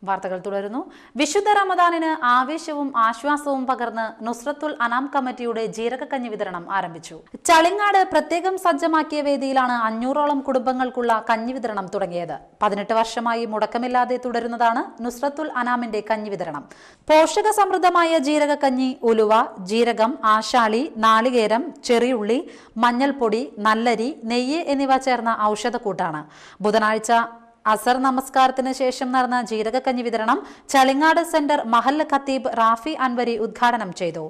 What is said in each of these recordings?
വാർത്തകൾ തുടരുന്നു. വിശുദ്ധ റമദാനിന് ആവേശവും ആശ്വാസവും പകർന്ന് നുസ്രത്തുൽ അനാം കമ്മിറ്റിയുടെ ജീരകക്കഞ്ഞി വിതരണം ആരംഭിച്ചു. ചളിങ്ങാട് പ്രത്യേകം സജ്ജമാക്കിയ വേദിയിലാണ് 500ഓളം കുടുംബങ്ങൾക്കുള്ള കഞ്ഞി വിതരണം തുടങ്ങിയത്. 18 വർഷമായി മുടക്കമില്ലാതെ തുടരുന്നതാണ് നുസ്രത്തുൽ അനാമിന്റെ കഞ്ഞി വിതരണം. പോഷക സമൃദ്ധമായ ജീരകക്കഞ്ഞി ഉലുവ, ജീരകം, ആശാളി, നാളികേരം, ചെറിയുള്ളി, മഞ്ഞൾപ്പൊടി, നല്ലരി, നെയ്യ് എന്നിവ ചേർന്ന ഔഷധക്കൂട്ടാണ്. ബുധനാഴ്ച അസർ നമസ്കാരത്തിന് ശേഷം നടന്ന ജീരകക്കഞ്ഞി വിതരണം ചളിങ്ങാട് സെന്റർ മഹല്ല് ഖത്തീബ് റാഫി അൻവരി ഉദ്ഘാടനം ചെയ്തു.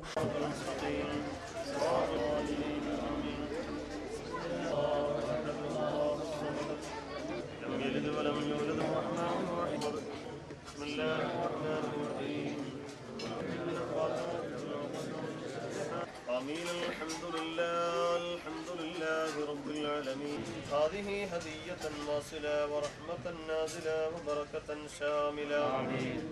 هذه هدية واصلة ورحمة نازلة وبركة شاملة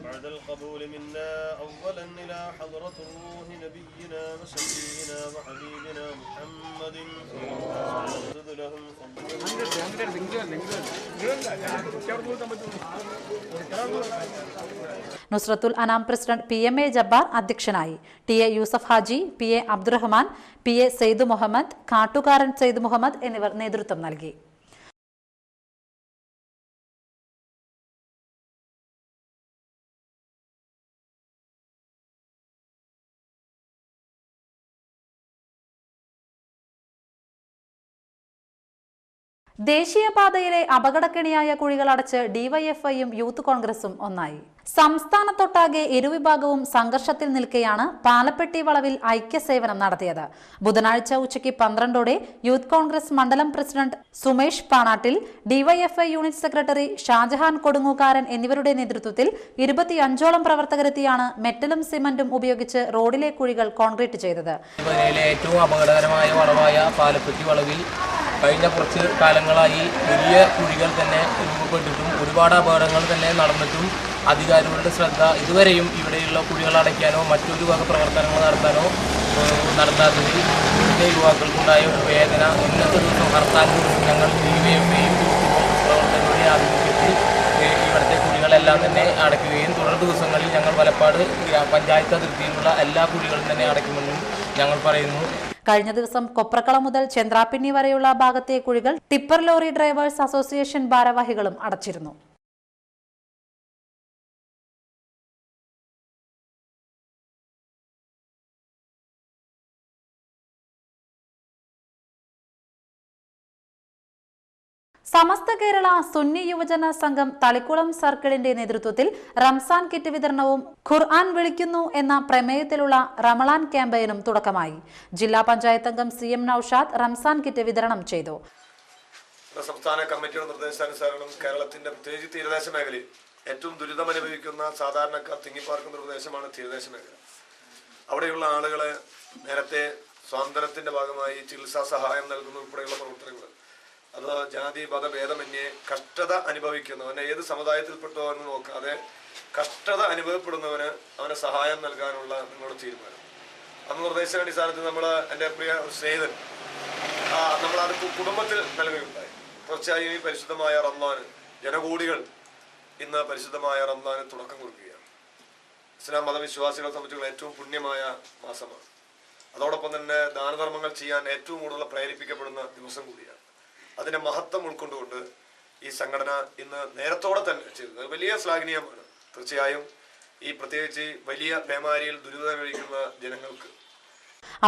بعد القبول منا أولا إلى حضرة الروح نبينا وشفيعنا وحبيبنا محمد نزد لهم നുസ്രത്തുൽ അനാം പ്രസിഡന്റ് PMA ജബ്ബാർ അധ്യക്ഷനായി. TA Yusuf Haji, PA Abdurahman, PA Syed Muhammad, കാട്ടുകാരൻ Syed Muhammad എന്നിവർ നേതൃത്വം നൽകി. ദേശീയപാതയിലെ അപകടക്കെണിയായ കുഴികൾ അടച്ച് ഡിവൈഎഫ്ഐയും യൂത്ത് കോൺഗ്രസും ഒന്നായി. സംസ്ഥാനത്തൊട്ടാകെ ഇരുവിഭാഗവും സംഘർഷത്തിൽ നിൽക്കെയാണ് പാലപ്പെട്ടി വളവിൽ ഐക്യസേവനം നടത്തിയത്. ബുധനാഴ്ച ഉച്ചയ്ക്ക് 12ഓടെ യൂത്ത് കോൺഗ്രസ് മണ്ഡലം president Sumesh Panattil, DYFI unit secretary Shajahan Kodungookkaran എന്നിവരുടെ നേതൃത്വത്തിൽ 25ഓളം പ്രവർത്തകരെത്തിയാണ് മെറ്റലും സിമന്റും ഉപയോഗിച്ച് റോഡിലെ കുഴികൾ കോൺക്രീറ്റ് ചെയ്തത്. ഏറ്റവും അപകടകരമായ വളവായ പാലപ്പെട്ടി വളവിൽ കഴിഞ്ഞ കുറച്ച് കാലങ്ങളായി വലിയ കുഴികൾ തന്നെ രൂപപ്പെട്ടിട്ടും ഒരുപാട് അപകടങ്ങൾ തന്നെ നടന്നിട്ടും അധികാരികളുടെ ശ്രദ്ധ ഇതുവരെയും ഇവിടെയുള്ള കുഴികൾ അടയ്ക്കാനോ മറ്റൊരു വക പ്രവർത്തനങ്ങൾ നടത്താനോ നടത്താത്തതിൽ ഇവിടുത്തെ യുവാക്കൾക്കുണ്ടായ ഒരു വേദന ഇന്നത്തെ ദിവസം ഹർത്താൽ ഞങ്ങൾ ഡിവൈഎഫ്ഐയും പ്രവർത്തകരുടെ ആഭിമുഖ്യത്തിൽ ഇവിടുത്തെ കുഴികളെല്ലാം തന്നെ അടയ്ക്കുകയും തുടർ ദിവസങ്ങളിൽ ഞങ്ങൾ വലപ്പാട് പഞ്ചായത്ത് അതിർത്തിയിലുള്ള എല്ലാ കുഴികളും തന്നെ അടയ്ക്കുമെന്നും ഞങ്ങൾ പറയുന്നു. കഴിഞ്ഞ ദിവസം കൊപ്രക്കളം മുതൽ ചന്ദ്രാപ്പിന്നി വരെയുള്ള ഭാഗത്തെ കുഴികൾ ടിപ്പർ ലോറി ഡ്രൈവേഴ്സ് അസോസിയേഷൻ ഭാരവാഹികളും അടച്ചിരുന്നു. സമസ്ത കേരള സുന്നി യുവജന സംഘം തളിക്കുളം സർക്കിളിന്റെ നേതൃത്വത്തിൽ റംസാൻ കിറ്റ് വിതരണവും ഖുർആൻ വിളിക്കുന്നു എന്ന പ്രമേയത്തിലുള്ള റമളാൻ ക്യാമ്പയിനും തുടക്കമായി. ജില്ലാ പഞ്ചായത്ത് അംഗം CM നൌഷാദ് റംസാൻ കിറ്റ് വിതരണം ചെയ്തു. സംസ്ഥാന കമ്മിറ്റിയുടെ നിർദ്ദേശാനുസരണം കേരളത്തിന്റെ പ്രത്യേകിച്ച് തീരദേശ മേഖലയിൽ ഏറ്റവും ദുരിതം അനുഭവിക്കുന്ന സാധാരണക്കാർ തിങ്ങിപ്പാർക്കുന്ന പ്രദേശമാണ് തീരദേശ മേഖല. അവിടെയുള്ള ആളുകളെ നേരത്തെ സ്വാതന്ത്ര്യത്തിന്റെ ഭാഗമായി ചികിത്സാ സഹായം നൽകുന്ന ഉൾപ്പെടെയുള്ള പ്രവർത്തനങ്ങൾ, അത് ജാതി മതഭേദമന്യേ കഷ്ടത അനുഭവിക്കുന്നവന് ഏത് സമുദായത്തിൽപ്പെട്ടോ എന്ന് നോക്കാതെ കഷ്ടത അനുഭവപ്പെടുന്നവന് അവന് സഹായം നൽകാനുള്ള നിങ്ങളുടെ തീരുമാനം. അന്ന് നിർദ്ദേശാടിസ്ഥാനത്തിൽ എൻ്റെ പ്രിയ സ്നേഹിതൻ നമ്മളത് കുടുംബത്തിൽ നൽകുകയുണ്ടായി. തീർച്ചയായും ഈ പരിശുദ്ധമായ റംസാന് ജനകോടികൾ ഇന്ന് പരിശുദ്ധമായ റംസാന് തുടക്കം കുറിക്കുകയാണ്. ഇസ്ലാം മതവിശ്വാസികളെ സംബന്ധിച്ചുള്ള ഏറ്റവും പുണ്യമായ മാസമാണ്. അതോടൊപ്പം തന്നെ ദാനധർമ്മങ്ങൾ ചെയ്യാൻ ഏറ്റവും കൂടുതൽ പ്രേരിപ്പിക്കപ്പെടുന്ന ദിവസം കൂടിയാണ്. അതിന്റെ മഹത്വം ഉൾക്കൊണ്ടുകൊണ്ട് ഈ സംഘടന ഇന്ന് നേരത്തോടെ തന്നെ ചെയ്തത് വലിയ ശ്ലാഘനീയമാണ്. തീർച്ചയായും ഈ പ്രത്യേകിച്ച് വലിയ പേമാരിയിൽ ദുരിതം കഴിക്കുന്ന ജനങ്ങൾക്ക്.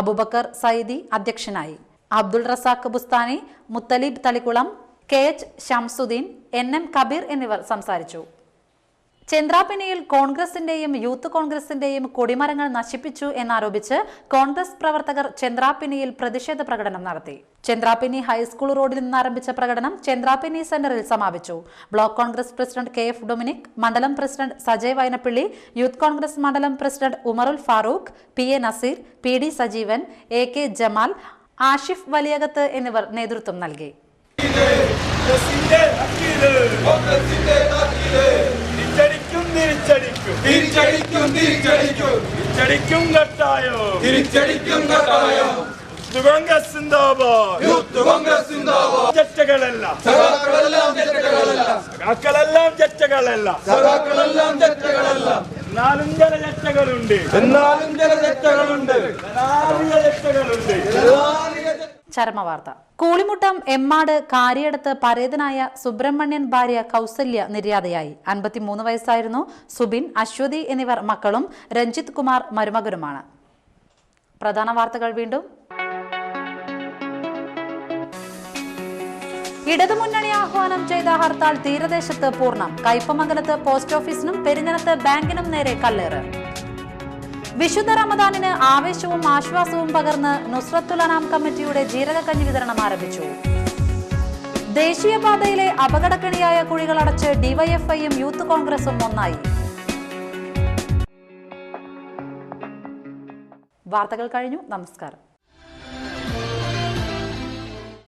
അബൂബക്കർ സൈദി അധ്യക്ഷനായി. അബ്ദുൾ റസാഖ് ബുസ്താനി, മുത്തലീബ് തളിക്കുളം, KH ഷംസുദ്ദീൻ, NM കബീർ എന്നിവർ സംസാരിച്ചു. ചന്ദ്രാപ്പിനിയിൽ കോൺഗ്രസിന്റെയും യൂത്ത് കോൺഗ്രസിന്റെയും കൊടിമരങ്ങൾ നശിപ്പിച്ചു എന്നാരോപിച്ച് കോൺഗ്രസ് പ്രവർത്തകർ ചന്ദ്രാപ്പിനിയിൽ പ്രതിഷേധ പ്രകടനം നടത്തി. ചന്ദ്രാപ്പിനി ഹൈസ്കൂൾ റോഡിൽ നിന്ന് ആരംഭിച്ച പ്രകടനം ചന്ദ്രാപ്പിനി സെന്ററിൽ സമാപിച്ചു. Block Congress president KF Dominic, മണ്ഡലം president Sajay Vynappilly, Youth Congress മണ്ഡലം president Umarul Farooq, PA Naseer, PD Sajeevan, AK Jamal, Ashif Valiyakath എന്നിവർ നേതൃത്വം നൽകി. യൂത്ത് കോൺഗ്രസ് സിന്ദാബാദ്, യൂത്ത് കോൺഗ്രസ് സിന്ദാബാദ്. ജറ്റകളല്ല സഖാക്കളെല്ലാം ജറ്റകളല്ല, സഖാക്കളെല്ലാം ജറ്റകളല്ല, സഖാക്കളെല്ലാം ജറ്റകളല്ല. എന്നാലും ചില ജറ്റകളുണ്ട്, എന്നാലും ചില ജറ്റകളുണ്ട്, ജറ്റകളുണ്ട്. ചരമവാർത്ത. കൂളിമുട്ടം എമ്മാട് കാര്യടത്ത് പരേതനായ സുബ്രഹ്മണ്യൻ ഭാര്യ കൗസല്യ നിര്യാതയായി. 53 വയസ്സായിരുന്നു. സുബിൻ, അശ്വതി എന്നിവർ മക്കളും രഞ്ജിത് കുമാർ മരുമകനുമാണ്. പ്രധാന വാർത്തകൾ വീണ്ടും. ഇടതുമുന്നണി ആഹ്വാനം ചെയ്ത ഹർത്താൽ തീരദേശത്ത് പൂർണ്ണം. കയ്പമംഗലത്ത് പോസ്റ്റ് ഓഫീസിനും പെരിഞ്ഞനത്ത് ബാങ്കിനും നേരെ കല്ലേറ്. വിശുദ്ധ റമദാനിന് ആവേശവും ആശ്വാസവും പകർന്ന് നുസ്രത്തുൽ അനാം കമ്മിറ്റിയുടെ ജീരകക്കഞ്ഞി വിതരണം ആരംഭിച്ചു. ദേശീയപാതയിലെ അപകടക്കെണിയായ കുഴികളടച്ച് ഡിവൈഎഫ്ഐയും യൂത്ത് കോൺഗ്രസും ഒന്നായി. വാർത്തകൾ കഴിഞ്ഞു. നമസ്കാരം.